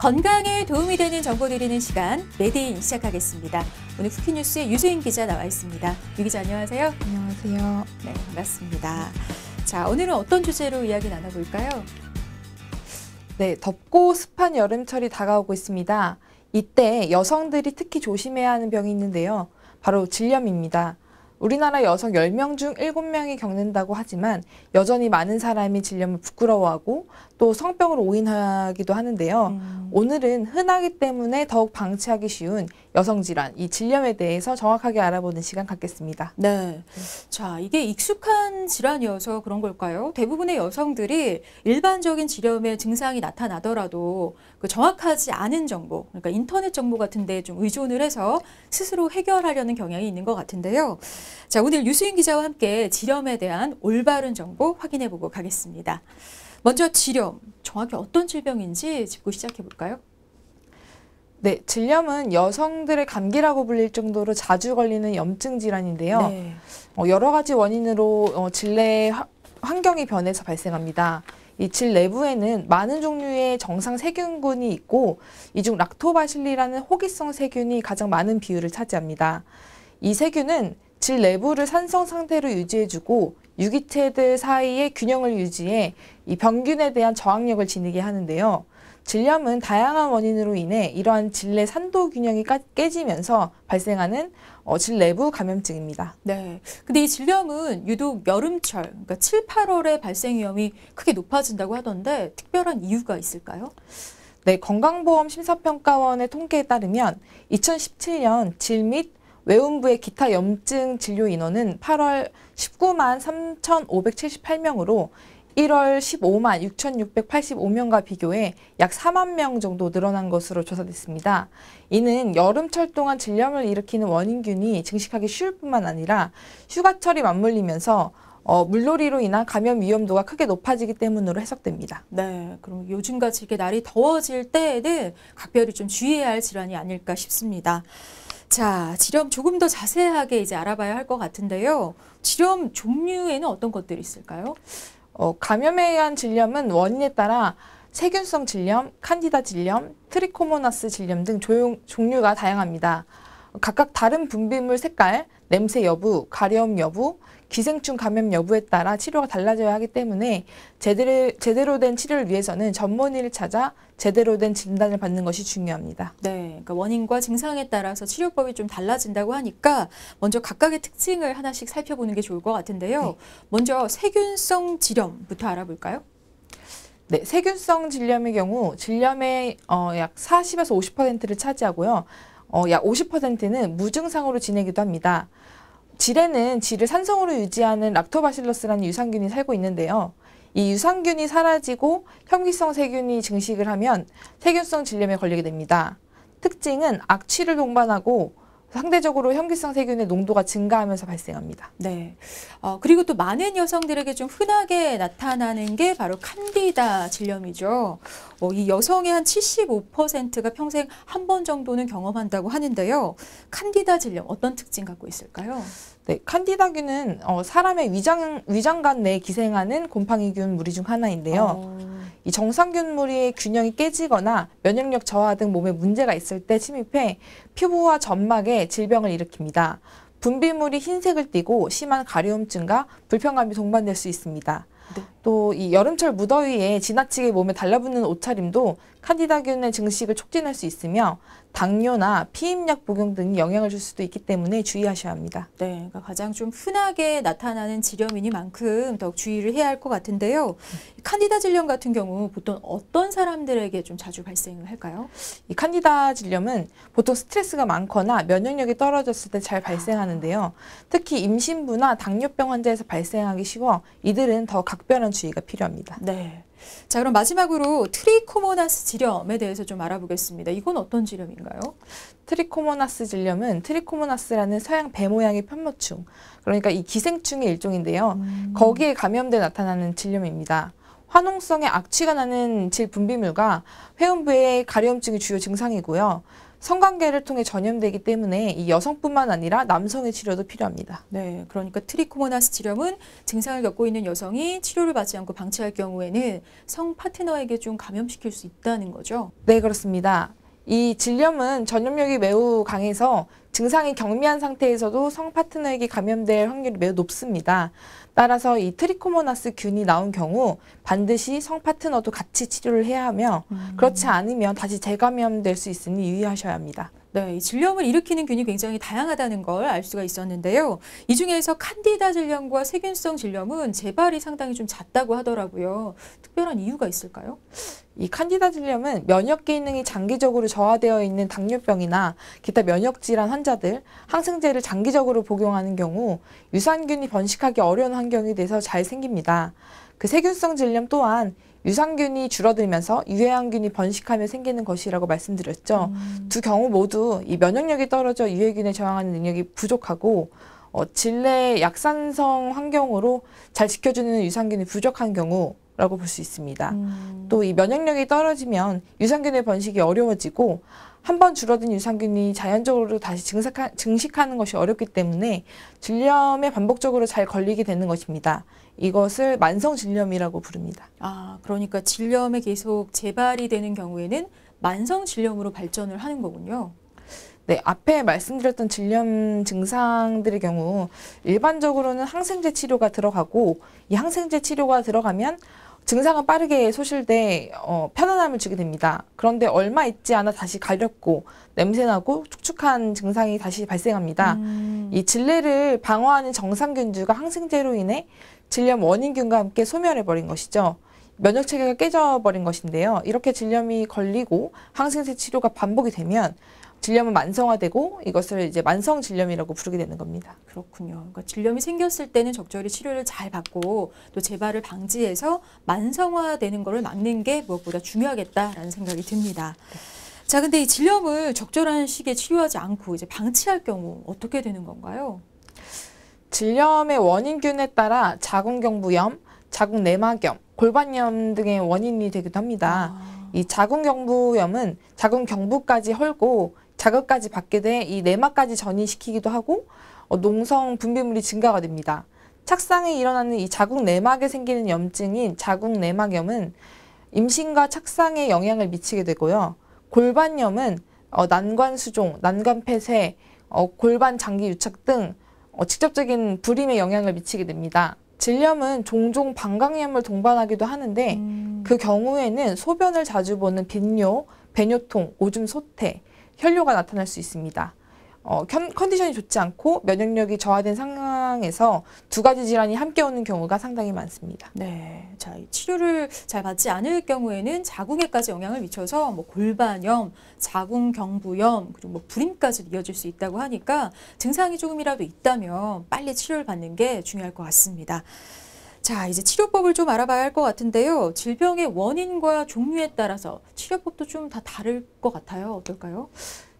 건강에 도움이 되는 정보 드리는 시간 메디인 시작하겠습니다. 오늘 쿠키뉴스에 유수인 기자 나와 있습니다. 유 기자 안녕하세요. 안녕하세요. 네, 반갑습니다. 자, 오늘은 어떤 주제로 이야기 나눠볼까요? 네, 덥고 습한 여름철이 다가오고 있습니다. 이때 여성들이 특히 조심해야 하는 병이 있는데요. 바로 질염입니다. 우리나라 여성 10명 중 7명이 겪는다고 하지만 여전히 많은 사람이 질염을 부끄러워하고 또 성병으로 오인하기도 하는데요. 오늘은 흔하기 때문에 더욱 방치하기 쉬운 여성질환, 이 질염에 대해서 정확하게 알아보는 시간 갖겠습니다. 네. 자, 이게 익숙한 질환이어서 그런 걸까요? 대부분의 여성들이 일반적인 질염의 증상이 나타나더라도 그 정확하지 않은 정보, 그러니까 인터넷 정보 같은 데 좀 의존을 해서 스스로 해결하려는 경향이 있는 것 같은데요. 자, 오늘 유수인 기자와 함께 질염에 대한 올바른 정보 확인해 보고 가겠습니다. 먼저 질염, 정확히 어떤 질병인지 짚고 시작해 볼까요? 네, 질염은 여성들의 감기라고 불릴 정도로 자주 걸리는 염증 질환인데요. 네. 여러 가지 원인으로 질내 환경이 변해서 발생합니다. 이 질 내부에는 많은 종류의 정상 세균군이 있고 이 중 락토바실리라는 호기성 세균이 가장 많은 비율을 차지합니다. 이 세균은 질 내부를 산성 상태로 유지해주고 유기체들 사이의 균형을 유지해 이 병균에 대한 저항력을 지니게 하는데요. 질염은 다양한 원인으로 인해 이러한 질 내 산도 균형이 깨지면서 발생하는 질 내부 감염증입니다. 네. 근데 이 질염은 유독 여름철, 그러니까 7, 8월에 발생 위험이 크게 높아진다고 하던데 특별한 이유가 있을까요? 네, 건강보험 심사평가원의 통계에 따르면 2017년 질 및 외음부의 기타 염증 진료 인원은 8월 19만 3,578명으로 1월 15만 6,685명과 비교해 약 4만 명 정도 늘어난 것으로 조사됐습니다. 이는 여름철 동안 질염을 일으키는 원인균이 증식하기 쉬울 뿐만 아니라 휴가철이 맞물리면서 물놀이로 인한 감염 위험도가 크게 높아지기 때문으로 해석됩니다. 네, 그럼 요즘같이 이렇게 날이 더워질 때에는 각별히 좀 주의해야 할 질환이 아닐까 싶습니다. 자, 질염 조금 더 자세하게 이제 알아봐야 할 것 같은데요. 질염 종류에는 어떤 것들이 있을까요? 감염에 의한 질염은 원인에 따라 세균성 질염, 칸디다 질염, 트리코모나스 질염 등 종류가 다양합니다. 각각 다른 분비물 색깔, 냄새 여부, 가려움 여부, 기생충 감염 여부에 따라 치료가 달라져야 하기 때문에 제대로 된 치료를 위해서는 전문의를 찾아 제대로 된 진단을 받는 것이 중요합니다. 네, 그러니까 원인과 증상에 따라서 치료법이 좀 달라진다고 하니까 먼저 각각의 특징을 하나씩 살펴보는 게 좋을 것 같은데요. 네. 먼저 세균성 질염부터 알아볼까요? 네, 세균성 질염의 경우 질염의 약 40에서 50%를 차지하고요. 약 50%는 무증상으로 지내기도 합니다. 질에는 질을 산성으로 유지하는 락토바실러스라는 유산균이 살고 있는데요. 이 유산균이 사라지고 현기성 세균이 증식을 하면 세균성 질염에 걸리게 됩니다. 특징은 악취를 동반하고 상대적으로 현기성 세균의 농도가 증가하면서 발생합니다. 네. 그리고 또 많은 여성들에게 좀 흔하게 나타나는 게 바로 칸디다 질염이죠. 이 여성의 한 75%가 평생 한 번 정도는 경험한다고 하는데요. 칸디다 질염 어떤 특징 갖고 있을까요? 네, 칸디다균은 사람의 위장관 내에 기생하는 곰팡이균 무리 중 하나인데요. 이 정상균무리의 균형이 깨지거나 면역력 저하 등 몸에 문제가 있을 때 침입해 피부와 점막에 질병을 일으킵니다. 분비물이 흰색을 띠고 심한 가려움증과 불편감이 동반될 수 있습니다. 네. 또 이 여름철 무더위에 지나치게 몸에 달라붙는 옷차림도 칸디다균의 증식을 촉진할 수 있으며 당뇨나 피임약 복용 등이 영향을 줄 수도 있기 때문에 주의하셔야 합니다. 네, 그러니까 가장 좀 흔하게 나타나는 질염이니만큼 더욱 주의를 해야 할 것 같은데요. 칸디다 질염 같은 경우 보통 어떤 사람들에게 좀 자주 발생을 할까요? 이 칸디다 질염은 보통 스트레스가 많거나 면역력이 떨어졌을 때 잘 발생하는데요. 특히 임신부나 당뇨병 환자에서 발생하기 쉬워 이들은 더 각별한 주의가 필요합니다. 네. 자, 그럼 마지막으로 트리코모나스 질염에 대해서 좀 알아보겠습니다. 이건 어떤 질염인가요? 트리코모나스 질염은 트리코모나스라는 서양 배 모양의 편모충, 그러니까 이 기생충의 일종인데요. 거기에 감염돼 나타나는 질염입니다. 화농성의 악취가 나는 질 분비물과 회음부의 가려움증이 주요 증상이고요. 성관계를 통해 전염되기 때문에 이 여성뿐만 아니라 남성의 치료도 필요합니다. 네, 그러니까 트리코모나스 질염은 증상을 겪고 있는 여성이 치료를 받지 않고 방치할 경우에는 성 파트너에게 좀 감염시킬 수 있다는 거죠? 네, 그렇습니다. 이 질염은 전염력이 매우 강해서 증상이 경미한 상태에서도 성 파트너에게 감염될 확률이 매우 높습니다. 따라서 이 트리코모나스 균이 나온 경우 반드시 성 파트너도 같이 치료를 해야 하며 그렇지 않으면 다시 재감염될 수 있으니 유의하셔야 합니다. 네, 이 질염을 일으키는 균이 굉장히 다양하다는 걸 알 수가 있었는데요. 이 중에서 칸디다 질염과 세균성 질염은 재발이 상당히 좀 잦다고 하더라고요. 특별한 이유가 있을까요? 이 칸디다 질염은 면역 기능이 장기적으로 저하되어 있는 당뇨병이나 기타 면역 질환 환자들, 항생제를 장기적으로 복용하는 경우 유산균이 번식하기 어려운 환경이 돼서 잘 생깁니다. 그 세균성 질염 또한 유산균이 줄어들면서 유해항균이 번식하며 생기는 것이라고 말씀드렸죠. 두 경우 모두 이 면역력이 떨어져 유해균에 저항하는 능력이 부족하고 질내 약산성 환경으로 잘 지켜주는 유산균이 부족한 경우라고 볼 수 있습니다. 또 이 면역력이 떨어지면 유산균의 번식이 어려워지고 한번 줄어든 유산균이 자연적으로 다시 증식하는 것이 어렵기 때문에 질염에 반복적으로 잘 걸리게 되는 것입니다. 이것을 만성 질염이라고 부릅니다. 아, 그러니까 질염에 계속 재발이 되는 경우에는 만성 질염으로 발전을 하는 거군요. 네, 앞에 말씀드렸던 질염 증상들의 경우 일반적으로는 항생제 치료가 들어가고 이 항생제 치료가 들어가면 증상은 빠르게 소실돼 편안함을 주게 됩니다. 그런데 얼마 있지 않아 다시 가렵고 냄새나고 축축한 증상이 다시 발생합니다. 이 질내를 방어하는 정상균주가 항생제로 인해 질염 원인균과 함께 소멸해버린 것이죠. 면역 체계가 깨져버린 것인데요. 이렇게 질염이 걸리고 항생제 치료가 반복이 되면 질염은 만성화되고 이것을 이제 만성 질염이라고 부르게 되는 겁니다. 그렇군요. 그러니까 질염이 생겼을 때는 적절히 치료를 잘 받고 또 재발을 방지해서 만성화되는 것을 막는 게 무엇보다 중요하겠다라는 생각이 듭니다. 자, 근데 이 질염을 적절한 시기에 치료하지 않고 이제 방치할 경우 어떻게 되는 건가요? 질염의 원인균에 따라 자궁경부염, 자궁내막염, 골반염 등의 원인이 되기도 합니다. 이 자궁경부염은 자궁경부까지 헐고 자극까지 받게 돼 이 내막까지 전이시키기도 하고 농성 분비물이 증가가 됩니다. 착상에 일어나는 이 자궁내막에 생기는 염증인 자궁내막염은 임신과 착상에 영향을 미치게 되고요. 골반염은 난관수종, 난관폐쇄, 골반 장기 유착 등 직접적인 불임에 영향을 미치게 됩니다. 질염은 종종 방광염을 동반하기도 하는데 그 경우에는 소변을 자주 보는 빈뇨, 배뇨통, 오줌 소태, 혈뇨가 나타날 수 있습니다. 컨디션이 좋지 않고 면역력이 저하된 상황에서 두 가지 질환이 함께 오는 경우가 상당히 많습니다. 네, 자, 이 치료를 잘 받지 않을 경우에는 자궁에까지 영향을 미쳐서 뭐 골반염, 자궁경부염 그리고 뭐 불임까지 이어질 수 있다고 하니까 증상이 조금이라도 있다면 빨리 치료를 받는 게 중요할 것 같습니다. 자, 이제 치료법을 좀 알아봐야 할 것 같은데요. 질병의 원인과 종류에 따라서 치료법도 좀 다 다를 것 같아요. 어떨까요?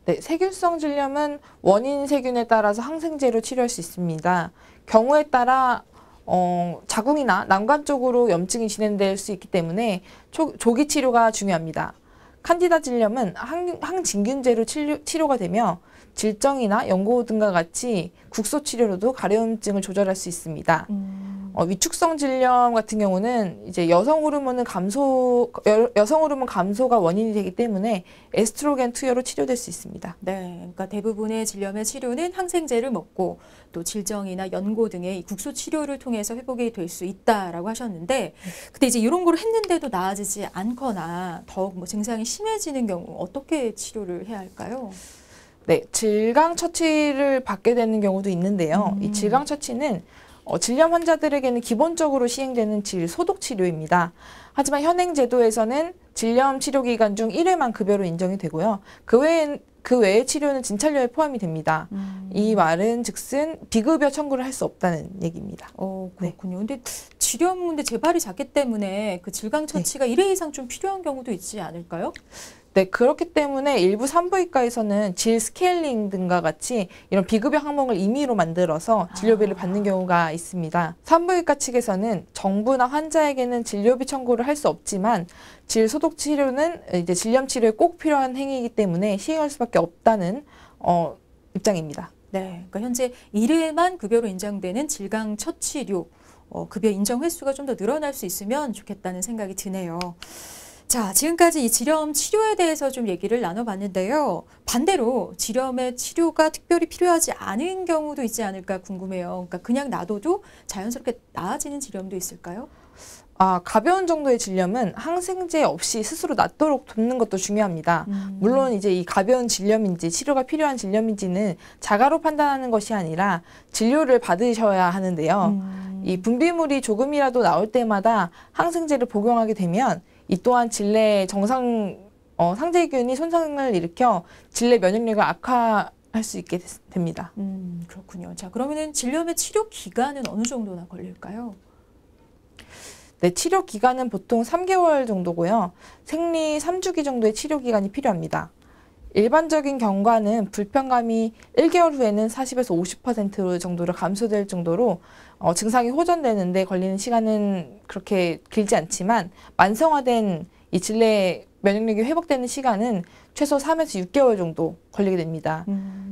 네, 세균성 질염은 원인 세균에 따라서 항생제로 치료할 수 있습니다. 경우에 따라 자궁이나 난관 쪽으로 염증이 진행될 수 있기 때문에 조기 치료가 중요합니다. 칸디다 질염은 항진균제로 치료가 되며 질정이나 연고 등과 같이 국소 치료로도 가려움증을 조절할 수 있습니다. 위축성 질염 같은 경우는 이제 여성 호르몬 감소가 원인이 되기 때문에 에스트로겐 투여로 치료될 수 있습니다. 네, 그러니까 대부분의 질염의 치료는 항생제를 먹고 또 질정이나 연고 등의 국소 치료를 통해서 회복이 될 수 있다라고 하셨는데, 근데 이제 이런 걸 했는데도 나아지지 않거나 더욱 뭐 증상이 심해지는 경우 어떻게 치료를 해야 할까요? 네, 질강 처치를 받게 되는 경우도 있는데요. 이 질강 처치는 질염 환자들에게는 기본적으로 시행되는 소독 치료입니다. 하지만 현행 제도에서는 질염 치료 기간 중 1회만 급여로 인정이 되고요. 그 외의 치료는 진찰료에 포함이 됩니다. 이 말은 즉슨 비급여 청구를 할 수 없다는 얘기입니다. 그렇군요. 네. 근데 질염 근데 재발이 잦기 때문에 그 질강 처치가 1회 이상 좀 필요한 경우도 있지 않을까요? 네, 그렇기 때문에 일부 산부인과에서는 질 스케일링 등과 같이 이런 비급여 항목을 임의로 만들어서 진료비를 받는 경우가 있습니다. 산부인과 측에서는 정부나 환자에게는 진료비 청구를 할 수 없지만 질 소독 치료는 이제 질염 치료에 꼭 필요한 행위이기 때문에 시행할 수밖에 없다는 입장입니다. 네, 그러니까 현재 1회만 급여로 인정되는 질강 처치료 급여 인정 횟수가 좀 더 늘어날 수 있으면 좋겠다는 생각이 드네요. 자, 지금까지 이 질염 치료에 대해서 좀 얘기를 나눠봤는데요. 반대로 질염의 치료가 특별히 필요하지 않은 경우도 있지 않을까 궁금해요. 그러니까 그냥 놔둬도 자연스럽게 나아지는 질염도 있을까요? 가벼운 정도의 질염은 항생제 없이 스스로 낫도록 돕는 것도 중요합니다. 물론 이제 이 가벼운 질염인지 치료가 필요한 질염인지는 자가로 판단하는 것이 아니라 진료를 받으셔야 하는데요. 이 분비물이 조금이라도 나올 때마다 항생제를 복용하게 되면 이 또한 질내 상재균이 손상을 일으켜 질내 면역력을 악화할 수 있게 됩니다. 그렇군요. 자, 그러면은 질염의 치료 기간은 어느 정도나 걸릴까요? 네, 치료 기간은 보통 3개월 정도고요. 생리 3주기 정도의 치료 기간이 필요합니다. 일반적인 경과는 불편감이 1개월 후에는 40에서 50% 정도로 감소될 정도로 증상이 호전되는데 걸리는 시간은 그렇게 길지 않지만 만성화된 이 질내 면역력이 회복되는 시간은 최소 3에서 6개월 정도 걸리게 됩니다.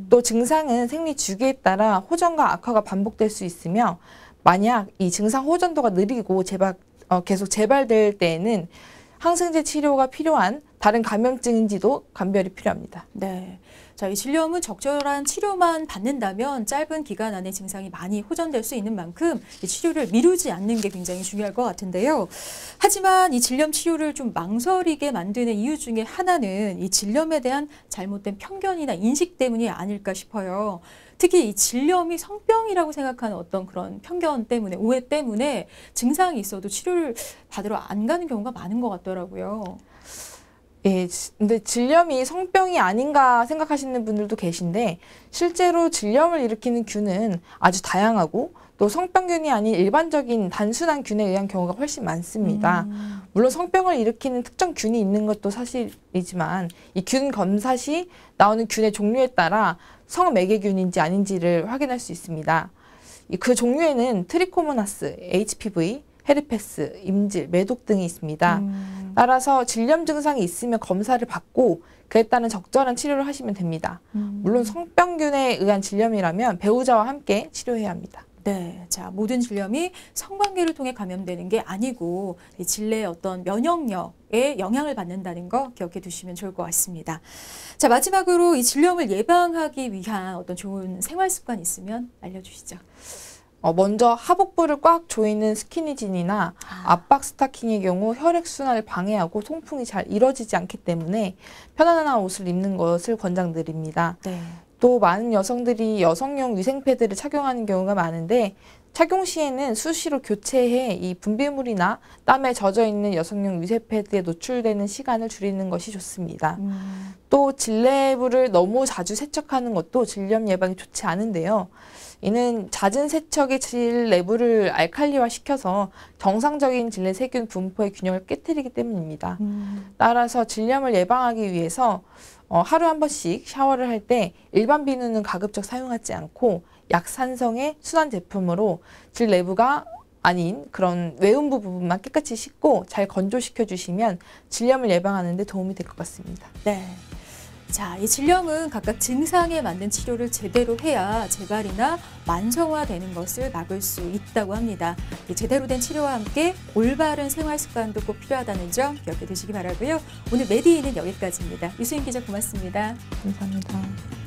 또 증상은 생리 주기에 따라 호전과 악화가 반복될 수 있으며 만약 이 증상 호전도가 느리고 계속 재발될 때에는 항생제 치료가 필요한 다른 감염증인지도 감별이 필요합니다. 네. 자, 이 질염은 적절한 치료만 받는다면 짧은 기간 안에 증상이 많이 호전될 수 있는 만큼 이 치료를 미루지 않는 게 굉장히 중요할 것 같은데요. 하지만 이 질염 치료를 좀 망설이게 만드는 이유 중에 하나는 이 질염에 대한 잘못된 편견이나 인식 때문이 아닐까 싶어요. 특히 이 질염이 성병이라고 생각하는 어떤 그런 편견 때문에, 오해 때문에 증상이 있어도 치료를 받으러 안 가는 경우가 많은 것 같더라고요. 예, 근데 질염이 성병이 아닌가 생각하시는 분들도 계신데 실제로 질염을 일으키는 균은 아주 다양하고 또 성병균이 아닌 일반적인 단순한 균에 의한 경우가 훨씬 많습니다. 물론 성병을 일으키는 특정 균이 있는 것도 사실이지만 이 균 검사 시 나오는 균의 종류에 따라 성매개균인지 아닌지를 확인할 수 있습니다. 그 종류에는 트리코모나스, HPV, 헤르페스, 임질, 매독 등이 있습니다. 따라서 질염 증상이 있으면 검사를 받고 그에 따른 적절한 치료를 하시면 됩니다. 물론 성병균에 의한 질염이라면 배우자와 함께 치료해야 합니다. 네, 자, 모든 질염이 성관계를 통해 감염되는 게 아니고 이 질내의 어떤 면역력에 영향을 받는다는 거 기억해 두시면 좋을 것 같습니다. 자, 마지막으로 이 질염을 예방하기 위한 어떤 좋은 생활 습관 있으면 알려주시죠. 먼저 하복부를 꽉 조이는 스키니진이나 압박 스타킹의 경우 혈액순환을 방해하고 통풍이 잘 이루어지지 않기 때문에 편안한 옷을 입는 것을 권장드립니다. 네. 또 많은 여성들이 여성용 위생패드를 착용하는 경우가 많은데 착용 시에는 수시로 교체해 이 분비물이나 땀에 젖어 있는 여성용 위생패드에 노출되는 시간을 줄이는 것이 좋습니다. 또 질내부를 너무 자주 세척하는 것도 질염 예방에 좋지 않은데요. 이는 잦은 세척의 질내부를 알칼리화시켜서 정상적인 질내 세균 분포의 균형을 깨트리기 때문입니다. 따라서 질염을 예방하기 위해서 하루에 한 번씩 샤워를 할 때 일반 비누는 가급적 사용하지 않고 약산성의 순환 제품으로 질내부가 아닌 그런 외음부 부분만 깨끗이 씻고 잘 건조시켜 주시면 질염을 예방하는 데 도움이 될 것 같습니다. 네. 자, 이 질염은 각각 증상에 맞는 치료를 제대로 해야 재발이나 만성화되는 것을 막을 수 있다고 합니다. 제대로 된 치료와 함께 올바른 생활 습관도 꼭 필요하다는 점 기억해 두시기 바라고요. 오늘 메디인은 여기까지입니다. 유수인 기자 고맙습니다. 감사합니다.